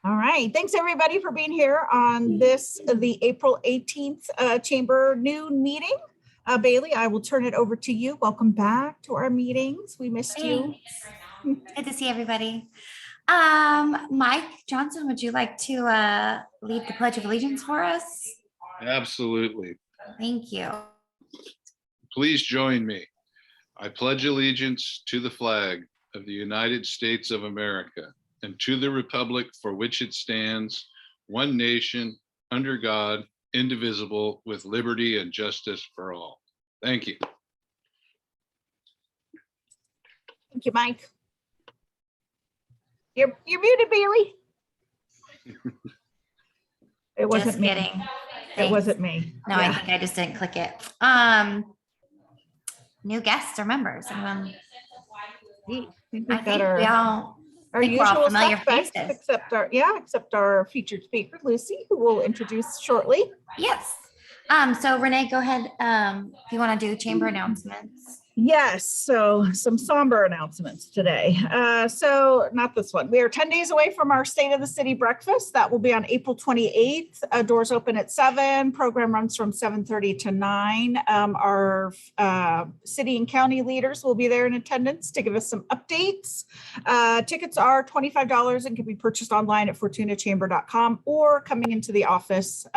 All right. Thanks everybody for being here on the April 18th Chamber noon meeting. Bailey, I will turn it over to you. Welcome back to our meetings. We missed you. Good to see everybody. Mike Johnson, would you like to lead the Pledge of Allegiance for us? Absolutely. Thank you. Please join me. I pledge allegiance to the flag of the United States of America and to the republic for which it stands, one nation, under God, indivisible, with liberty and justice for all. Thank you. Thank you, Mike. You're muted, Bailey. It wasn't Just me. kidding. It wasn't me. No, Yeah. I think I just didn't click it. New guests or members? Anyone? I think I we've think got we all our think we're all usual familiar suspects, faces. except our featured speaker, Lucy, who we'll introduce shortly. Yes. So Renee, go ahead. If you want to do chamber announcements. Yes, so some somber announcements today. So not this one. We are 10 days away from our State of the City breakfast. That will be on April 28th. Doors open at 7. Program runs from 7:30 to 9. Our city and county leaders will be there in attendance to give us some updates. Tickets are $25 and can be purchased online at fortunachamber.com or coming into the office.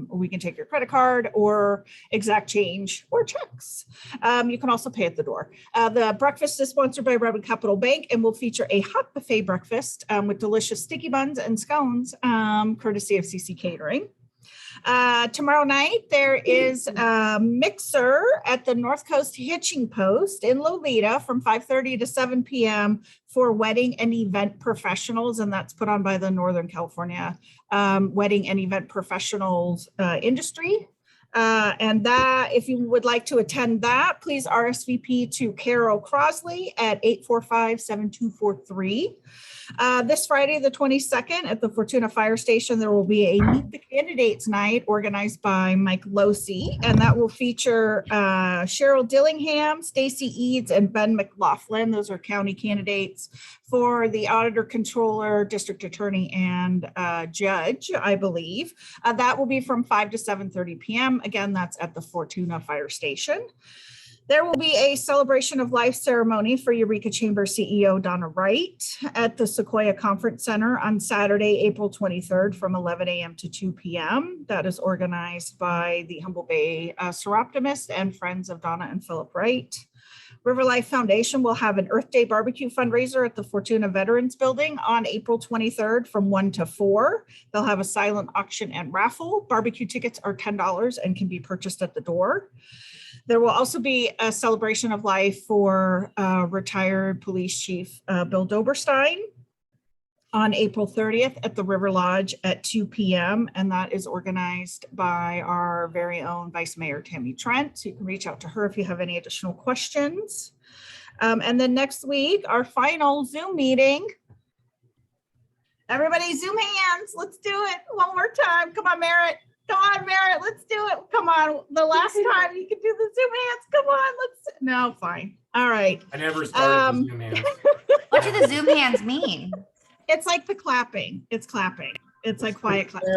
We can take your credit card or exact change or checks. You can also pay at the door. The breakfast is sponsored by Redwood Capital Bank and will feature a hot buffet breakfast with delicious sticky buns and scones, courtesy of CC Catering. Tomorrow night, there is a mixer at the North Coast Hitching Post in Lolita from 5:30 to 7 p.m. for wedding and event professionals, and that's put on by the Northern California Wedding and Event Professionals industry. And that, if you would like to attend that, please RSVP to Carol Crosley at 845-7243. This Friday, the 22nd, at the Fortuna Fire Station, there will be a Meet the Candidates night organized by Mike Losi, and that will feature Cheryl Dillingham, Stacy Eads, and Ben McLaughlin. Those are county candidates for the auditor, controller, district attorney, and judge, I believe. That will be from 5 to 7:30 p.m. Again, that's at the Fortuna Fire Station. There will be a celebration of life ceremony for Eureka Chamber CEO Donna Wright at the Sequoia Conference Center on Saturday, April 23rd from 11 a.m. to 2 p.m. That is organized by the Humboldt Bay Seroptimist and Friends of Donna and Philip Wright. River Life Foundation will have an Earth Day barbecue fundraiser at the Fortuna Veterans Building on April 23rd from 1 to 4. They'll have a silent auction and raffle. Barbecue tickets are $10 and can be purchased at the door. There will also be a celebration of life for retired police chief Bill Doberstein on April 30th at the River Lodge at 2 p.m. And that is organized by our very own Vice Mayor Tammy Trent. So you can reach out to her if you have any additional questions. And then next week, our final Zoom meeting. Everybody Zoom hands. Let's do it one more time. Come on, Merritt. Come on, Merritt, let's do it. Come on, the last time you can do the Zoom hands. Come on, no, fine. All right. I never started the Zoom hands. What do the Zoom hands mean? It's like the clapping. It's clapping. It's like quiet clapping.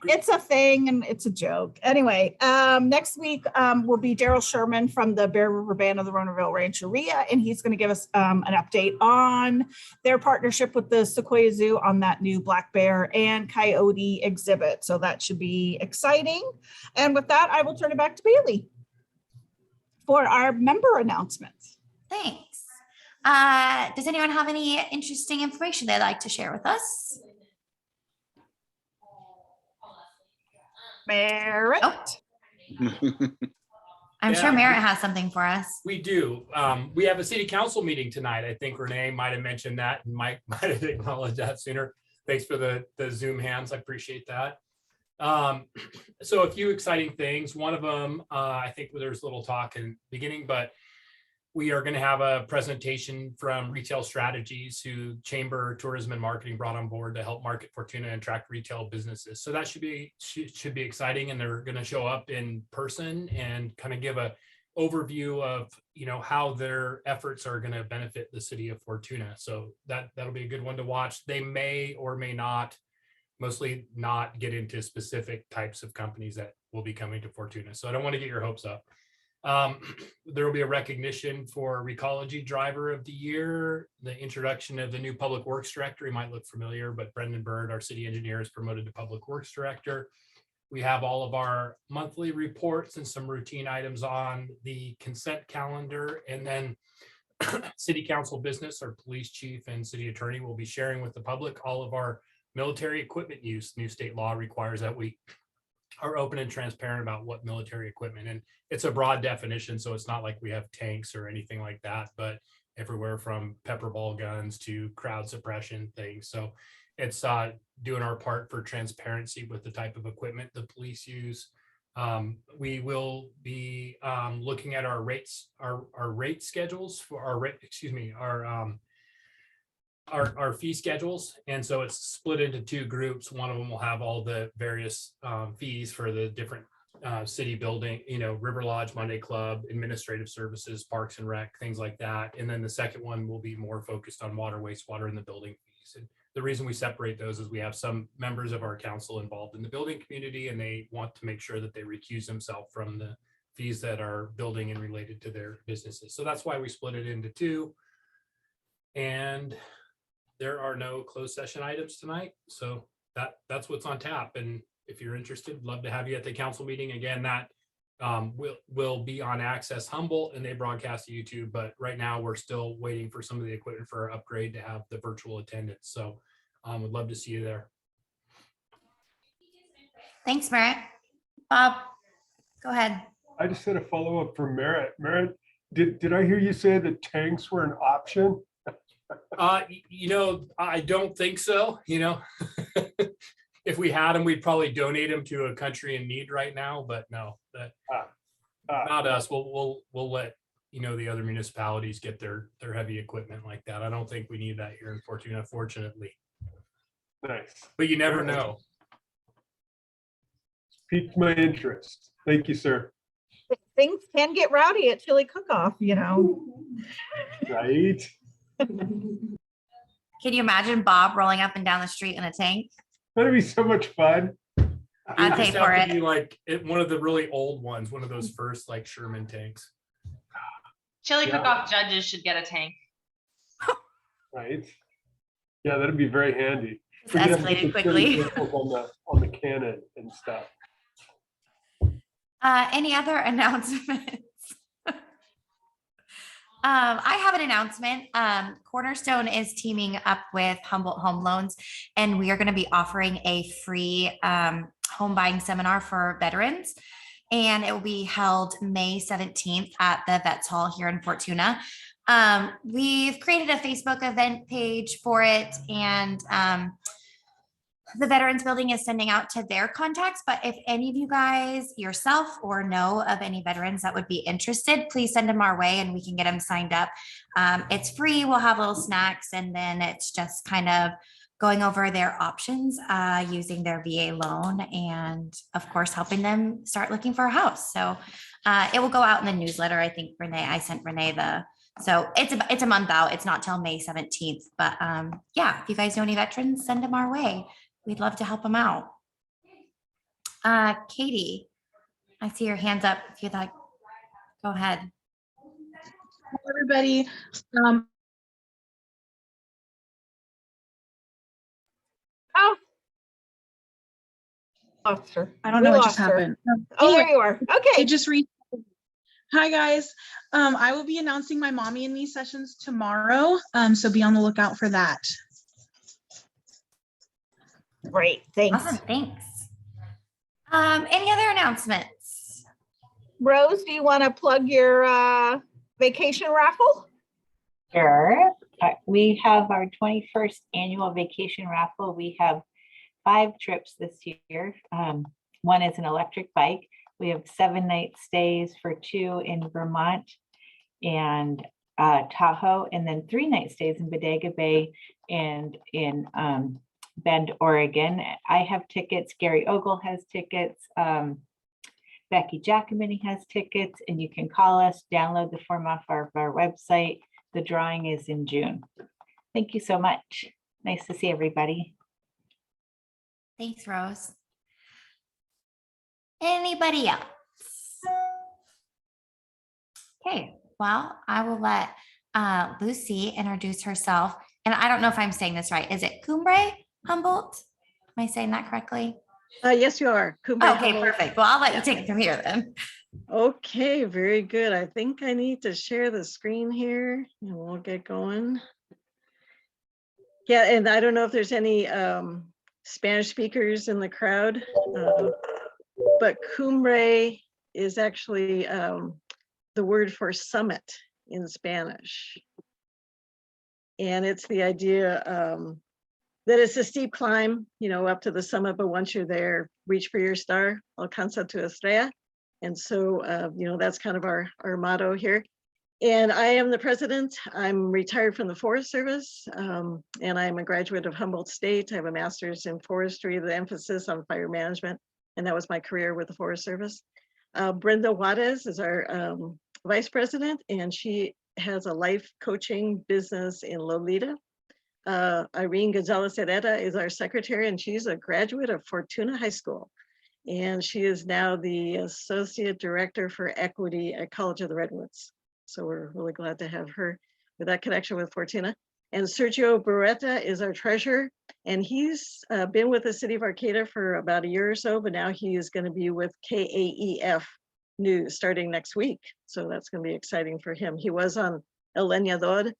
It's a thing and it's a joke. Anyway, next week will be Daryl Sherman from the Bear River Band of the Ronerville Rancheria, and he's going to give us an update on their partnership with the Sequoia Zoo on that new black bear and coyote exhibit. So that should be exciting. And with that, I will turn it back to Bailey for our member announcements. Thanks. Does anyone have any interesting information they'd like to share with us? Merritt. Oh. I'm sure Merritt has something for us. We do. We have a city council meeting tonight. I think Renee might have mentioned that and Mike might have acknowledged that sooner. Thanks for the Zoom hands. I appreciate that. So a few exciting things. One of them, I think there's a little talk in the beginning, but we are going to have a presentation from Retail Strategies, who Chamber Tourism and Marketing brought on board to help market Fortuna and attract retail businesses. So that should be exciting, and they're going to show up in person and kind of give a overview of, how their efforts are going to benefit the city of Fortuna. So that'll be a good one to watch. They may or may not, mostly not, get into specific types of companies that will be coming to Fortuna. So I don't want to get your hopes up. There will be a recognition for Recology Driver of the Year, the introduction of the new Public Works Director. He might look familiar, but Brendan Bird, our city engineer, is promoted to Public Works Director. We have all of our monthly reports and some routine items on the consent calendar. And then city council business, our police chief and city attorney will be sharing with the public all of our military equipment use. New state law requires that we are open and transparent about what military equipment, and it's a broad definition. So it's not like we have tanks or anything like that, but everywhere from pepper ball guns to crowd suppression things. So it's doing our part for transparency with the type of equipment the police use. We will be looking at our rates, our rate schedules for our fee schedules. And so it's split into two groups. One of them will have all the various fees for the different city building, River Lodge, Monday Club, administrative services, parks and rec, things like that. And then the second one will be more focused on water, wastewater, and the building fees. And the reason we separate those is we have some members of our council involved in the building community, and they want to make sure that they recuse themselves from the fees that are building and related to their businesses. So that's why we split it into two. And there are no closed session items tonight. So that's what's on tap. And if you're interested, love to have you at the council meeting. Again, that will be on Access Humboldt, and they broadcast to YouTube. But right now we're still waiting for some of the equipment for our upgrade to have the virtual attendance. So would love to see you there. Thanks, Merritt. Bob, go ahead. I just had a follow-up for Merritt. Merritt, did I hear you say that tanks were an option? I don't think so. If we had them, we'd probably donate them to a country in need right now, but no, not us. We'll let the other municipalities get their heavy equipment like that. I don't think we need that here in Fortuna, fortunately. Nice. But you never know. Piqued my interest. Thank you, sir. Things can get rowdy at chili cook-off, Right. Can you imagine Bob rolling up and down the street in a tank? That'd be so much fun. I'd pay for it. Be like one of the really old ones, one of those first like Sherman tanks. Chili cook-off judges should get a tank. Right. Yeah, that'd be very handy. It's escalated quickly. On the cannon and stuff. Any other announcements? I have an announcement. Cornerstone is teaming up with Humboldt Home Loans, and we are going to be offering a free home buying seminar for veterans. And it will be held May 17th at the Vets Hall here in Fortuna. We've created a Facebook event page for it, and the Veterans Building is sending out to their contacts. But if any of you guys yourself or know of any veterans that would be interested, please send them our way and we can get them signed up. It's free. We'll have little snacks, and then it's just kind of going over their options using their VA loan, and of course helping them start looking for a house. So it will go out in the newsletter. I think I sent Renee so it's a month out. It's not till May 17th, but yeah, if you guys know any veterans, send them our way. We'd love to help them out. Katie, I see your hands up. If you'd like, go ahead. Hi, everybody. Lost her. I don't know what just happened. Oh, there you are. Okay. I just read. Hi, guys. I will be announcing my Mommy and Me sessions tomorrow. So be on the lookout for that. Great. Thanks. Awesome. Thanks. Any other announcements? Rose, do you want to plug your vacation raffle? Sure. We have our 21st annual vacation raffle. We have 5 trips this year. One is an electric bike. We have 7-night stays for 2 in Vermont and Tahoe, and then 3-night stays in Bodega Bay and in Bend, Oregon. I have tickets. Gary Ogle has tickets. Becky Giacomini has tickets, and you can call us, download the form off our website. The drawing is in June. Thank you so much. Nice to see everybody. Thanks, Rose. Anybody else? Okay, well, I will let Lucy introduce herself. And I don't know if I'm saying this right. Is it Cumbre Humboldt? Am I saying that correctly? Yes, you are. Cumbre Okay, Humboldt. perfect. Well, I'll let you take it from here then. Okay, very good. I think I need to share the screen here and we'll get going. Yeah, and I don't know if there's any Spanish speakers in the crowd, but cumbre is actually the word for summit in Spanish. And it's the idea that it's a steep climb, up to the summit, but once you're there, reach for your star, alcanza tu estrella. And so, that's kind of our motto here. And I am the president. I'm retired from the Forest Service, and I'm a graduate of Humboldt State. I have a master's in forestry, the emphasis on fire management, and that was my career with the Forest Service. Brenda Juarez is our vice president, and she has a life coaching business in Lolita. Irene Gonzalez Herrera is our secretary, and she's a graduate of Fortuna High School. And she is now the associate director for equity at College of the Redwoods. So we're really glad to have her with that connection with Fortuna. And Sergio Beretta is our treasurer, and he's been with the city of Arcata for about a year or so, but now he is going to be with KAEF News starting next week. So that's going to be exciting for him. He was on El Leñador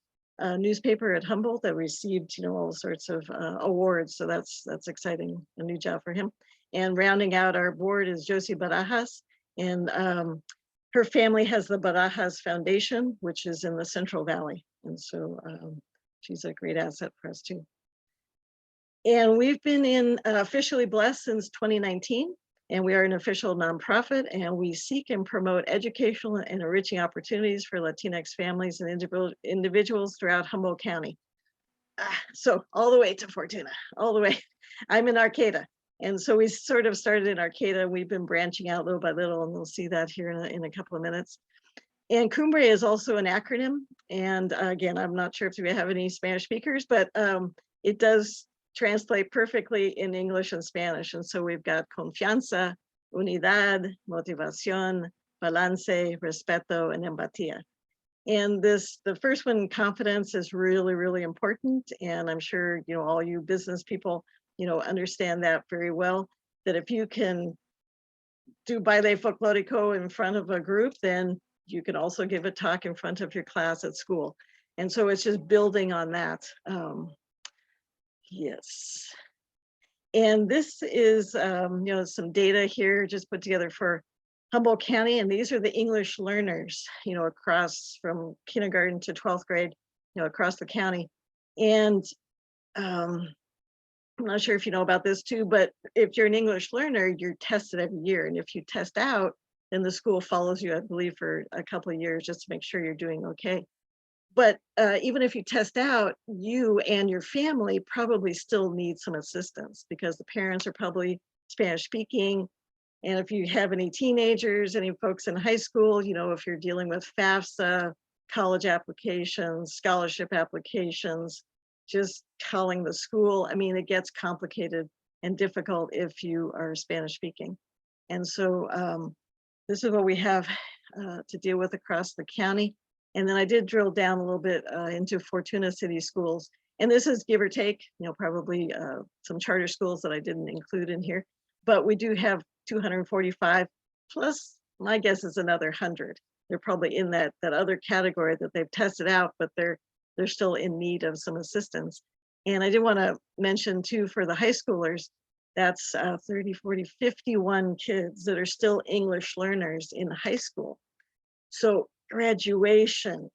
newspaper at Humboldt that received, all sorts of awards. So that's exciting, a new job for him. And rounding out our board is Josie Barajas, and her family has the Barajas Foundation, which is in the Central Valley. And so she's a great asset for us too. And we've been officially blessed since 2019, and we are an official nonprofit, and we seek and promote educational and enriching opportunities for Latinx families and individuals throughout Humboldt County. So all the way to Fortuna, all the way. I'm in Arcata. And so we sort of started in Arcata. We've been branching out little by little, and we'll see that here in a couple of minutes. And Cumbre is also an acronym. And again, I'm not sure if we have any Spanish speakers, but it does translate perfectly in English and Spanish. And so we've got confianza, unidad, motivación, balance, respeto, and empatía. And the first one, confidence, is really, really important. And I'm sure, all you business people, understand that very well, that if you can do baile folklorico in front of a group, then you can also give a talk in front of your class at school. And so it's just building on that. Yes. And this is, some data here just put together for Humboldt County. And these are the English learners, across from kindergarten to 12th grade, across the county. And I'm not sure if you know about this too, but if you're an English learner, you're tested every year. And if you test out, then the school follows you, I believe, for a couple of years just to make sure you're doing okay. But even if you test out, you and your family probably still need some assistance because the parents are probably Spanish speaking. And if you have any teenagers, any folks in high school, if you're dealing with FAFSA, college applications, scholarship applications, just calling the school, it gets complicated and difficult if you are Spanish speaking. And so this is what we have to deal with across the county. And then I did drill down a little bit into Fortuna City Schools. And this is give or take, probably some charter schools that I didn't include in here. But we do have 245 plus, my guess is another 100. They're probably in that other category that they've tested out, but they're still in need of some assistance. And I did want to mention too, for the high schoolers, that's 30, 40, 51 kids that are still English learners in high school. So graduation,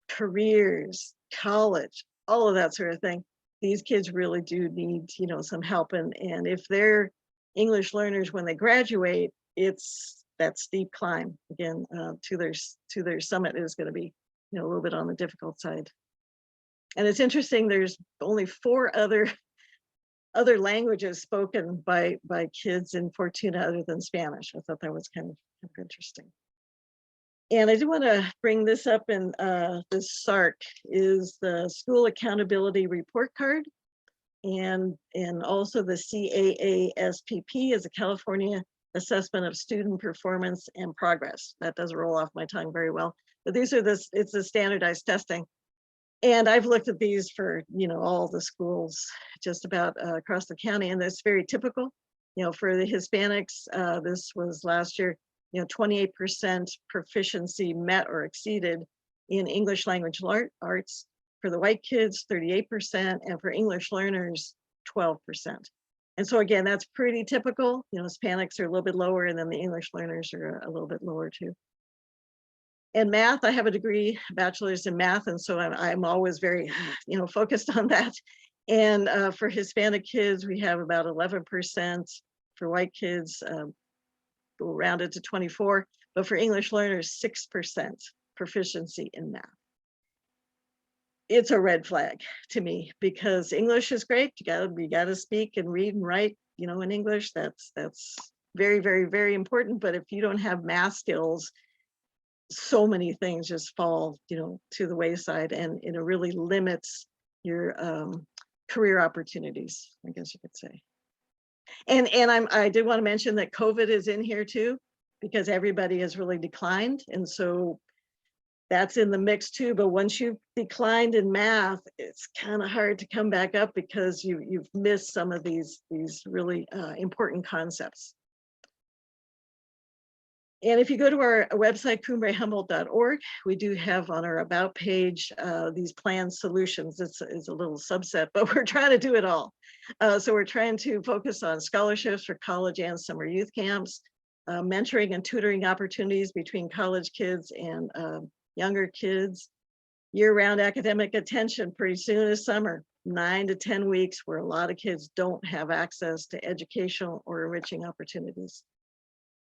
careers, college, all of that sort of thing, these kids really do need, some help. And if they're English learners when they graduate, it's that steep climb again to their summit is going to be, a little bit on the difficult side. And it's interesting, there's only 4 other other languages spoken by kids in Fortuna other than Spanish. I thought that was kind of interesting. And I do want to bring this up, in this SARC is the School Accountability Report Card, and also the CAASPP is a California Assessment of Student Performance and Progress. That does roll off my tongue very well, but these are it's the standardized testing. And I've looked at these for, all the schools just about across the county, and that's very typical. For the Hispanics, this was last year, 28% proficiency met or exceeded in English language arts. For the white kids, 38%, and for English learners, 12%. And so again, that's pretty typical. Hispanics are a little bit lower, and then the English learners are a little bit lower too. And math, I have a degree, bachelor's in math, and so I'm always very, focused on that. And for Hispanic kids, we have about 11%. For white kids, we'll round it to 24, but for English learners, 6% proficiency in math. It's a red flag to me, because English is great. You gotta speak and read and write, in English. That's very, very, very important. But if you don't have math skills, so many things just fall, to the wayside, and it really limits your career opportunities, I guess you could say. And I did want to mention that COVID is in here too, because everybody has really declined, and so that's in the mix too. But once you've declined in math, it's kind of hard to come back up, because you've missed some of these really important concepts. And if you go to our website, cumbrehumboldt.org, we do have on our About page these planned solutions. It's a little subset, but we're trying to do it all. So we're trying to focus on scholarships for college and summer youth camps, mentoring and tutoring opportunities between college kids and younger kids, year-round academic attention pretty soon this summer, 9 to 10 weeks, where a lot of kids don't have access to educational or enriching opportunities.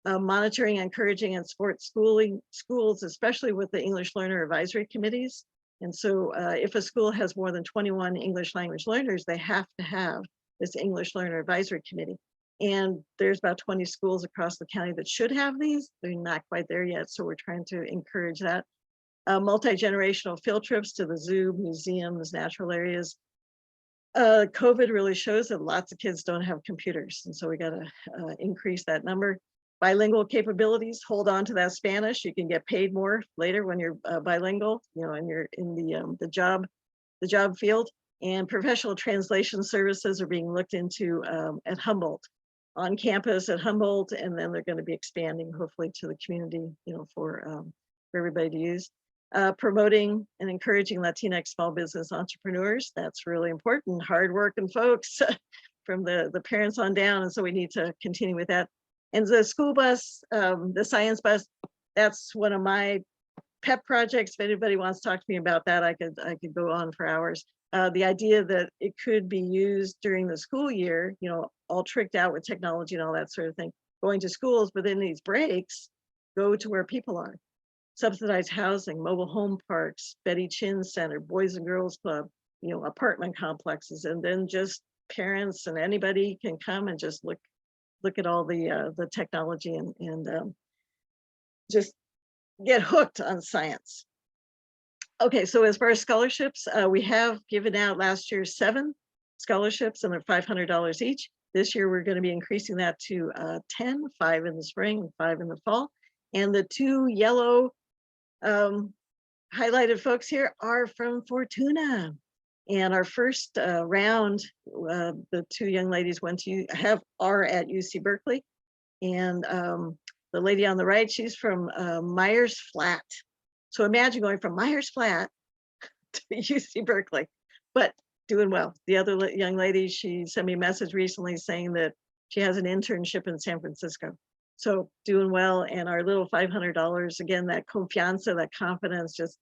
Monitoring, encouraging, and support schools, especially with the English Learner Advisory Committees. And so if a school has more than 21 English language learners, they have to have this English Learner Advisory Committee. And there's about 20 schools across the county that should have these. They're not quite there yet, so we're trying to encourage that. Multi-generational field trips to the zoo, museums, natural areas. COVID really shows that lots of kids don't have computers, and so we got to increase that number. Bilingual capabilities, hold on to that Spanish. You can get paid more later when you're bilingual, and you're in the job field. And professional translation services are being looked into at Humboldt, on campus at Humboldt, and then they're going to be expanding hopefully to the community, for everybody to use. Promoting and encouraging Latinx small business entrepreneurs. That's really important. Hardworking folks from the parents on down, and so we need to continue with that. And the school bus, the science bus, that's one of my pet projects. If anybody wants to talk to me about that, I could go on for hours. The idea that it could be used during the school year, all tricked out with technology and all that sort of thing, going to schools, but in these breaks, go to where people are. Subsidized housing, mobile home parks, Betty Chin Center, Boys and Girls Club, apartment complexes, and then just parents and anybody can come and just look at all the technology and just get hooked on science. Okay, so as far as scholarships, we have given out last year 7 scholarships, and they're $500 each. This year, we're going to be increasing that to 10, 5 in the spring and 5 in the fall. And the 2 yellow highlighted folks here are from Fortuna. And our first round, the 2 young ladies are at UC Berkeley. And the lady on the right, she's from Myers Flat. So imagine going from Myers Flat to UC Berkeley, but doing well. The other young lady, she sent me a message recently saying that she has an internship in San Francisco. So doing well. And our little $500, again, that confianza, that confidence, just,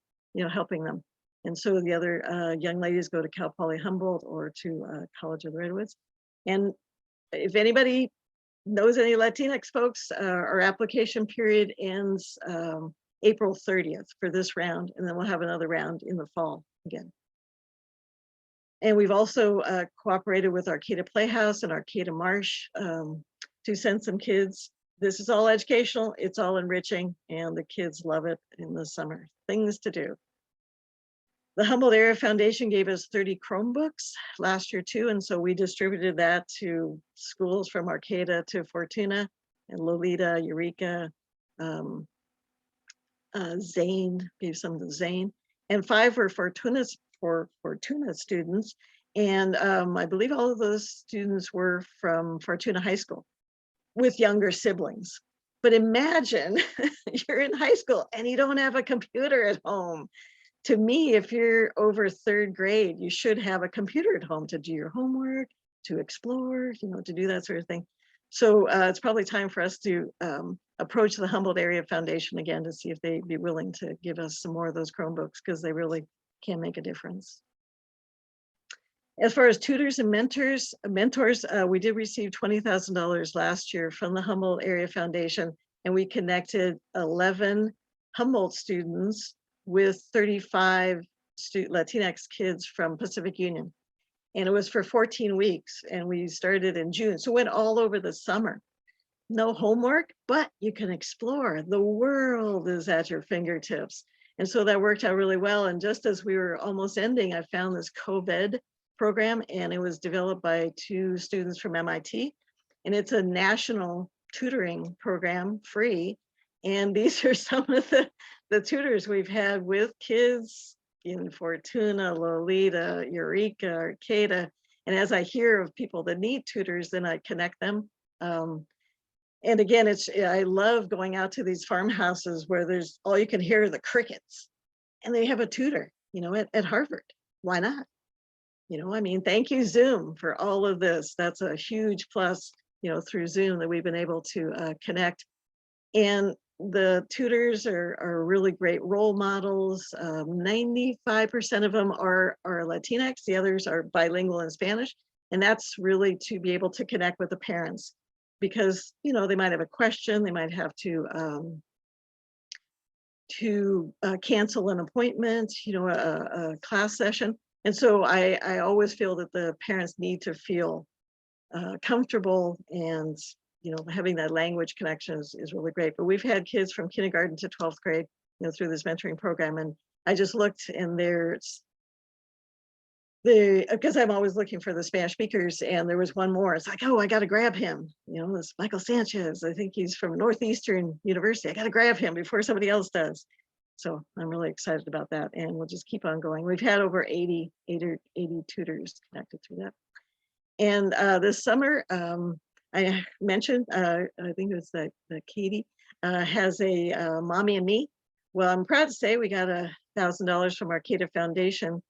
helping them. And so the other young ladies go to Cal Poly Humboldt or to College of the Redwoods. And if anybody knows any Latinx folks, our application period ends April 30th for this round, and then we'll have another round in the fall again. And we've also cooperated with Arcata Playhouse and Arcata Marsh to send some kids. This is all educational, it's all enriching, and the kids love it in the summer. Things to do. The Humboldt Area Foundation gave us 30 Chromebooks last year too, and so we distributed that to schools from Arcata to Fortuna and Lolita, Eureka, Zane, gave some to Zane, and 5 were Fortuna students. And I believe all of those students were from Fortuna High School with younger siblings. But imagine you're in high school and you don't have a computer at home. To me, if you're over 3rd grade, you should have a computer at home to do your homework, to explore, to do that sort of thing. So it's probably time for us to approach the Humboldt Area Foundation again to see if they'd be willing to give us some more of those Chromebooks, because they really can make a difference. As far as tutors and mentors, we did receive $20,000 last year from the Humboldt Area Foundation, and we connected 11 Humboldt students with 35 Latinx kids from Pacific Union. And it was for 14 weeks, and we started in June. So went all over the summer. No homework, but you can explore. The world is at your fingertips. And so that worked out really well. And just as we were almost ending, I found this co-ed program, and it was developed by 2 students from MIT. And it's a national tutoring program, free. And these are some of the tutors we've had with kids in Fortuna, Lolita, Eureka, Arcata. And as I hear of people that need tutors, then I connect them. And again, I love going out to these farmhouses where there's all you can hear are the crickets, and they have a tutor, at Harvard. Why not? Thank you, Zoom, for all of this. That's a huge plus, through Zoom, that we've been able to connect. And the tutors are really great role models. 95% of them are Latinx. The others are bilingual in Spanish. And that's really to be able to connect with the parents, because, they might have a question, they might have to cancel an appointment, a class session. And so I always feel that the parents need to feel comfortable, and having that language connection is really great. But we've had kids from kindergarten to 12th grade, through this mentoring program. And I just looked, and because I'm always looking for the Spanish speakers, and there was one more. It's like, oh, I got to grab him. This Michael Sanchez, I think he's from Northeastern University. I got to grab him before somebody else does. So I'm really excited about that, and we'll just keep on going. We've had over 80 tutors connected through that. And this summer, I mentioned, I think it was that Katie has a Mommy and Me. Well, I'm proud to say we got $1,000 from Arcata Foundation,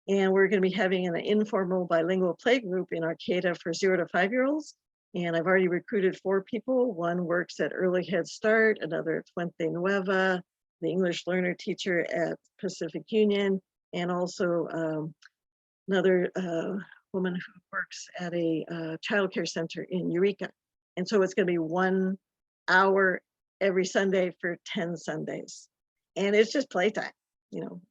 and we're going to be having an informal bilingual play group in Arcata for 0 to 5-year-olds. And I've already recruited 4 people. One works at Early Head Start, another at Fuente Nueva, the English learner teacher at Pacific Union, and also another woman who works at a childcare center in Eureka. And so it's going to be 1 hour every Sunday for 10 Sundays. And it's just playtime,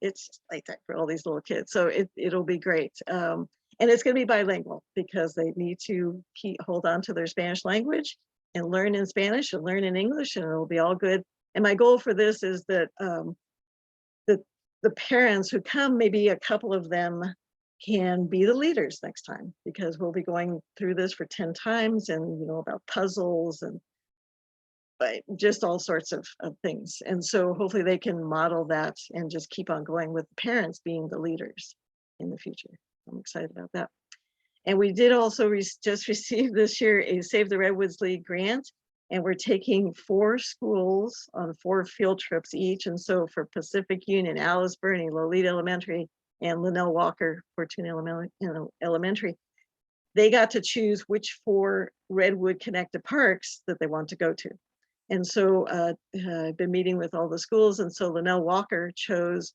it's just playtime for all these little kids. So it'll be great. And it's going to be bilingual, because they need to hold on to their Spanish language and learn in Spanish and learn in English, and it'll be all good. And my goal for this is that the parents who come, maybe a couple of them can be the leaders next time, because we'll be going through this for 10 times, and about puzzles and just all sorts of things. And so hopefully they can model that and just keep on going with the parents being the leaders in the future. I'm excited about that. And we did also just receive this year a Save the Redwoods League grant, and we're taking 4 schools on 4 field trips each. And so for Pacific Union, Alice Burney, Lolita Elementary, and Linnell Walker, Fortuna Elementary, they got to choose which 4 Redwood connected parks that they want to go to. And so I've been meeting with all the schools, and so Linnell Walker chose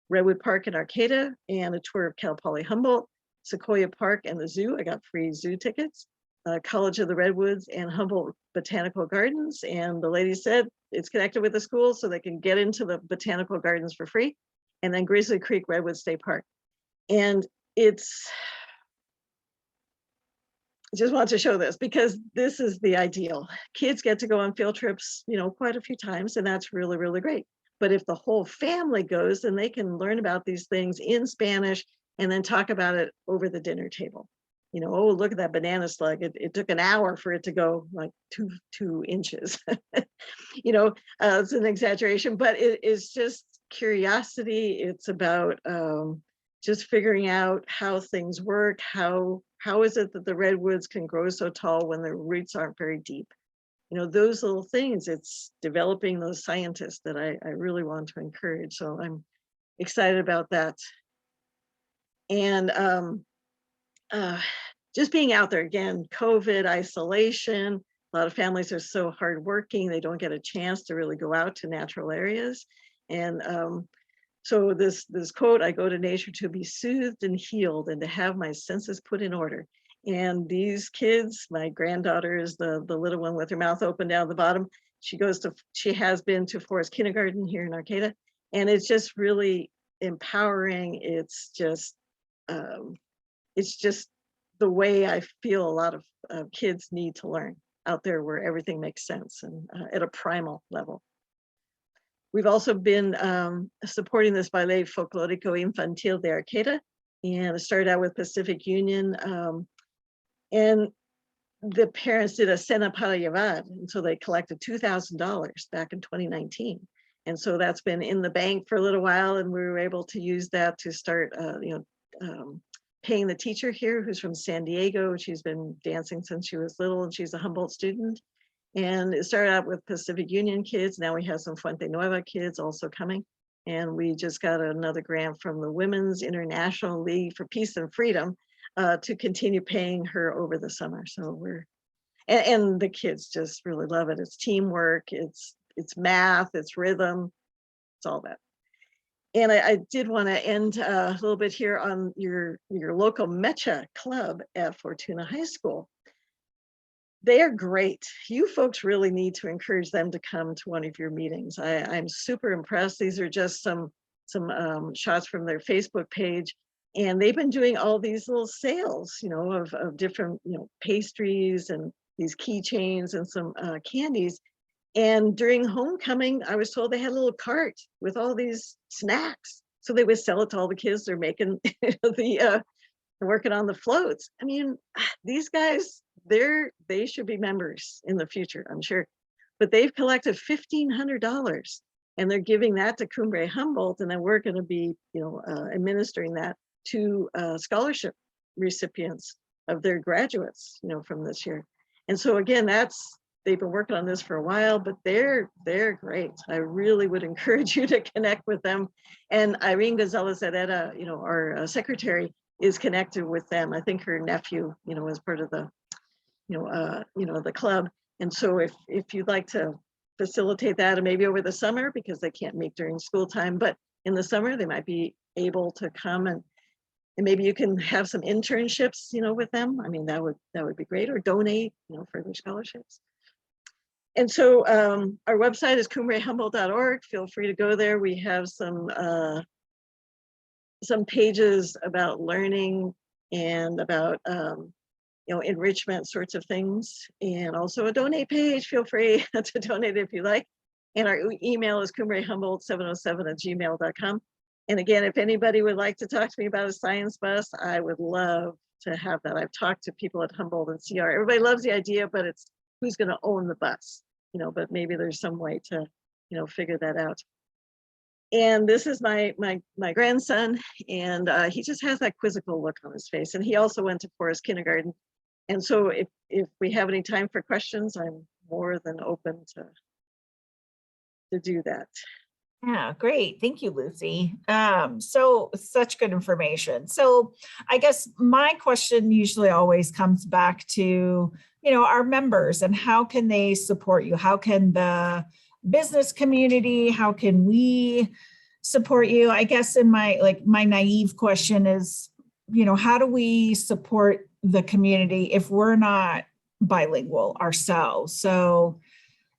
Redwood Park in Arcata and a tour of Cal Poly Humboldt, Sequoia Park and the zoo. I got free zoo tickets, College of the Redwoods and Humboldt Botanical Gardens. And the lady said it's connected with the school, so they can get into the botanical gardens for free. And then Grizzly Creek Redwood State Park. And it's, I just want to show this because this is the ideal. Kids get to go on field trips, quite a few times, and that's really, really great. But if the whole family goes, then they can learn about these things in Spanish and then talk about it over the dinner table. Oh, look at that banana slug. It took an hour for it to go like two inches. It's an exaggeration, but it is just curiosity. It's about just figuring out how things work. How is it that the redwoods can grow so tall when the roots aren't very deep? Those little things. It's developing those scientists that I really want to encourage. So I'm excited about that. And just being out there again, COVID, isolation, a lot of families are so hardworking, they don't get a chance to really go out to natural areas. And so this quote, I go to nature to be soothed and healed and to have my senses put in order. And these kids, my granddaughter is the little one with her mouth open down the bottom. She has been to Forest Kindergarten here in Arcata, and it's just really empowering. It's just the way I feel a lot of kids need to learn out there where everything makes sense and at a primal level. We've also been supporting this Ballet Folclórico Infantil de Arcata, and it started out with Pacific Union, and the parents did a Cena para Llevar, and so they collected $2,000 back in 2019. And so that's been in the bank for a little while, and we were able to use that to start, paying the teacher here who's from San Diego. She's been dancing since she was little, and she's a Humboldt student. And it started out with Pacific Union kids. Now we have some Fuente Nueva kids also coming. And we just got another grant from the Women's International League for Peace and Freedom to continue paying her over the summer. So and the kids just really love it. It's teamwork, it's math, it's rhythm, it's all that. And I did want to end a little bit here on your local Mecha club at Fortuna High School. They are great. You folks really need to encourage them to come to one of your meetings. I'm super impressed. These are just some shots from their Facebook page. And they've been doing all these little sales, of different, pastries and these keychains and some candies. And during homecoming, I was told they had a little cart with all these snacks. So they would sell it to all the kids. They're making they're working on the floats. I mean, these guys, they should be members in the future, I'm sure. But they've collected $1,500 and they're giving that to Cumbre Humboldt. And then we're going to be, administering that to scholarship recipients of their graduates, from this year. And so again, they've been working on this for a while, but they're great. I really would encourage you to connect with them. And Irene Gonzalez Herrera, our secretary, is connected with them. I think her nephew, is part of the, the club. And so if you'd like to facilitate that, and maybe over the summer, because they can't meet during school time, but in the summer they might be able to come and maybe you can have some internships, with them. I mean, that would be great, or donate, for their scholarships. And so our website is cumbrehumboldt.org. Feel free to go there. We have some pages about learning and about enrichment sorts of things, and also a donate page. Feel free to donate if you like. And our email is cumbrehumboldt707@gmail.com. And again, if anybody would like to talk to me about a science bus, I would love to have that. I've talked to people at Humboldt and CR. Everybody loves the idea, but it's who's going to own the bus, but maybe there's some way to, figure that out. And this is my grandson, and he just has that quizzical look on his face. And he also went to Forest Kindergarten. And so if we have any time for questions, I'm more than open to do that. Yeah, great. Thank you, Lucy. So such good information. So I guess my question usually always comes back to, our members and how can they support you? How can the business community, how can we support you? I guess in my naive question is, how do we support the community if we're not bilingual ourselves? So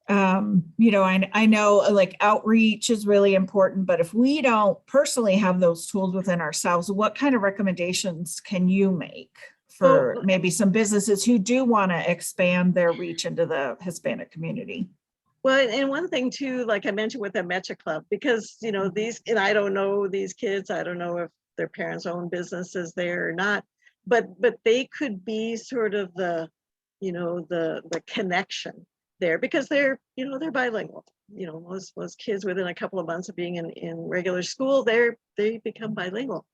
You know, I know like outreach is really important, but if we don't personally have those tools within ourselves, what kind of recommendations can you make for maybe some businesses who do want to expand their reach into the Hispanic community? Well, and one thing too, like I mentioned with the Mecha Club, because, you know, these, and I don't know these kids, I don't know if their parents own businesses there or not, but they could be sort of the, you know, the connection there, because they're, you know, they're bilingual. You know, most kids within a couple of months of being in regular school, they become bilingual.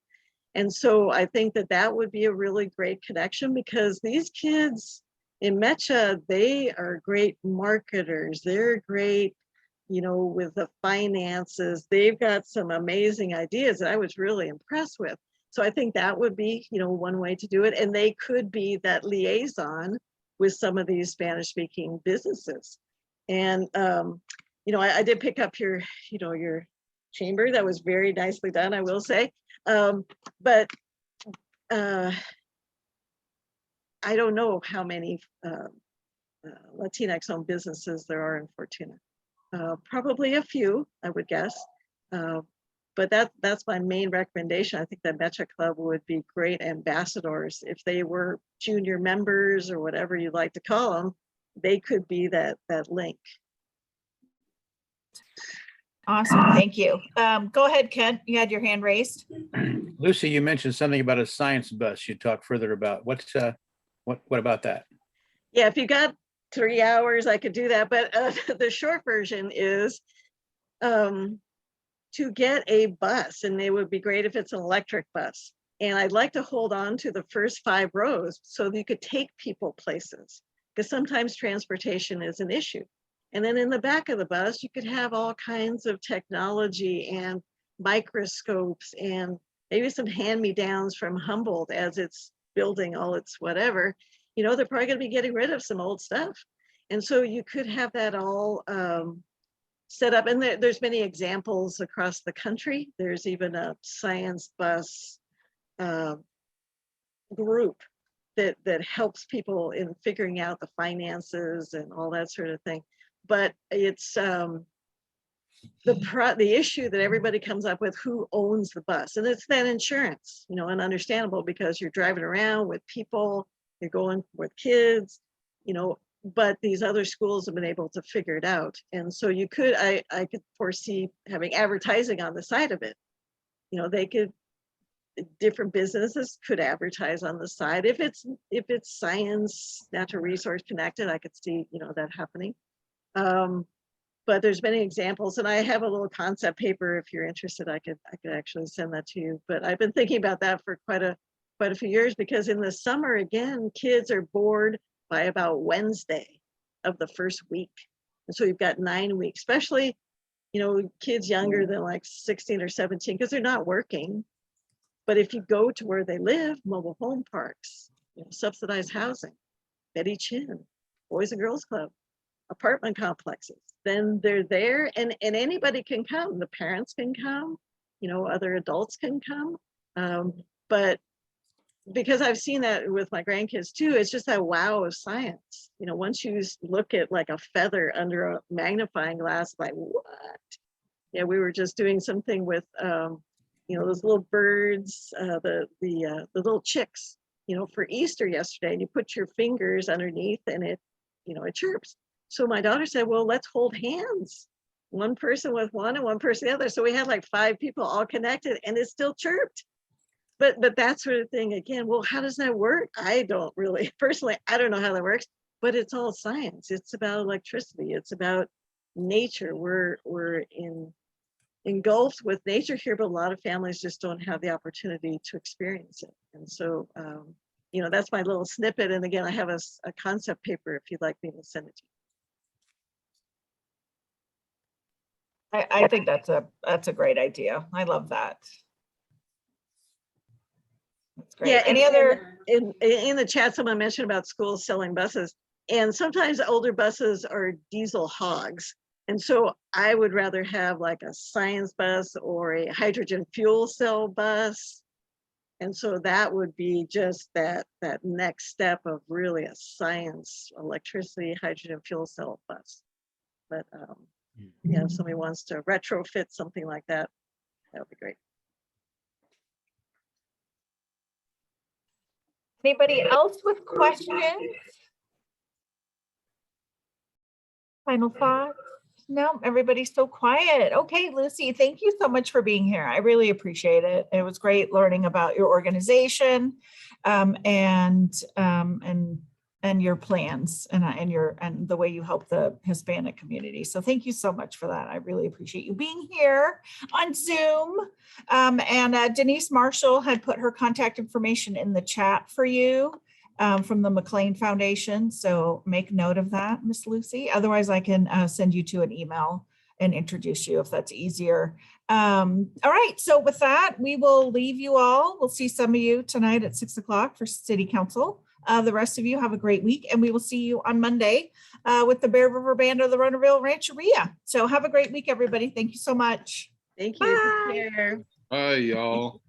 And so I think that that would be a really great connection, because these kids in Mecha, they are great marketers. They're great, you know, with the finances. They've got some amazing ideas that I was really impressed with. So I think that would be, you know, one way to do it. And they could be that liaison with some of these Spanish speaking businesses. And, you know, I did pick up your, you know, your chamber. That was very nicely done, I will say. But I don't know how many Latinx owned businesses there are in Fortuna. Probably a few, I would guess. But that's my main recommendation. I think that Mecha Club would be great ambassadors. If they were junior members or whatever you like to call them, they could be that link. Awesome, thank you. Go ahead, Kent, you had your hand raised. Lucy, you mentioned something about a science bus. You talk further about what about that? Yeah, if you got 3 hours, I could do that. But the short version is to get a bus, and it would be great if it's an electric bus. And I'd like to hold on to the first 5 rows so that you could take people places, because sometimes transportation is an issue. And then in the back of the bus, you could have all kinds of technology and microscopes and maybe some hand-me-downs from Humboldt as it's building all its whatever. You know, they're probably going to be getting rid of some old stuff. And so you could have that all set up. And there's many examples across the country. There's even a science bus group that helps people in figuring out the finances and all that sort of thing. But it's the issue that everybody comes up with: who owns the bus? And it's that insurance, you know, and understandable, because you're driving around with people, you're going with kids, you know, but these other schools have been able to figure it out. And so you could, I could foresee having advertising on the side of it. You know, they could, different businesses could advertise on the side. If it's science, natural resource connected, I could see, you know, that happening. But there's many examples, and I have a little concept paper. If you're interested, I could actually send that to you. But I've been thinking about that for quite a few years, because in the summer, again, kids are bored by about Wednesday of the first week. And so you've got 9 weeks, especially, you know, kids younger than like 16 or 17, because they're not working. But if you go to where they live, mobile home parks, you know, subsidized housing, Betty Chin, Boys and Girls Club, apartment complexes, then they're there, and anybody can come. The parents can come, you know, other adults can come. But because I've seen that with my grandkids too, it's just that wow of science. You know, once you look at like a feather under a magnifying glass, like what? Yeah, we were just doing something with, you know, those little birds, the little chicks, you know, for Easter yesterday, and you put your fingers underneath and it, you know, it chirps. So my daughter said, well, let's hold hands. One person with one and one person the other. So we had like 5 people all connected, and it still chirped. But that sort of thing, again, well, how does that work? I don't really, personally, I don't know how that works, but it's all science. It's about electricity. It's about nature. We're engulfed with nature here, but a lot of families just don't have the opportunity to experience it. And so, you know, that's my little snippet. And again, I have a concept paper if you'd like me to send it to you. I think that's a great idea. I love that. That's great. Yeah, Any other? In the chat, someone mentioned about schools selling buses, and sometimes older buses are diesel hogs. And so I would rather have like a science bus or a hydrogen fuel cell bus. And so that would be just that next step of really a science, electricity, hydrogen fuel cell bus. but yeah, if somebody wants to retrofit something like that, that would be great. Anybody else with questions? Final thoughts? No, everybody's so quiet. Okay, Lucy, thank you so much for being here. I really appreciate it. It was great learning about your organization and your plans and the way you help the Hispanic community. So thank you so much for that. I really appreciate you being here on Zoom. And Denise Marshall had put her contact information in the chat for you. From the McLean Foundation. So make note of that, Miss Lucy. Otherwise, I can send you to an email and introduce you if that's easier. All right, so with that, we will leave you all. We'll see some of you tonight at 6 o'clock for City Council. The rest of you have a great week, and we will see you on Monday with the Bear River Band of the Ronerville Rancheria. So have a great week, everybody. Thank you so much. Thank you. Bye. Take care. Hi, y'all.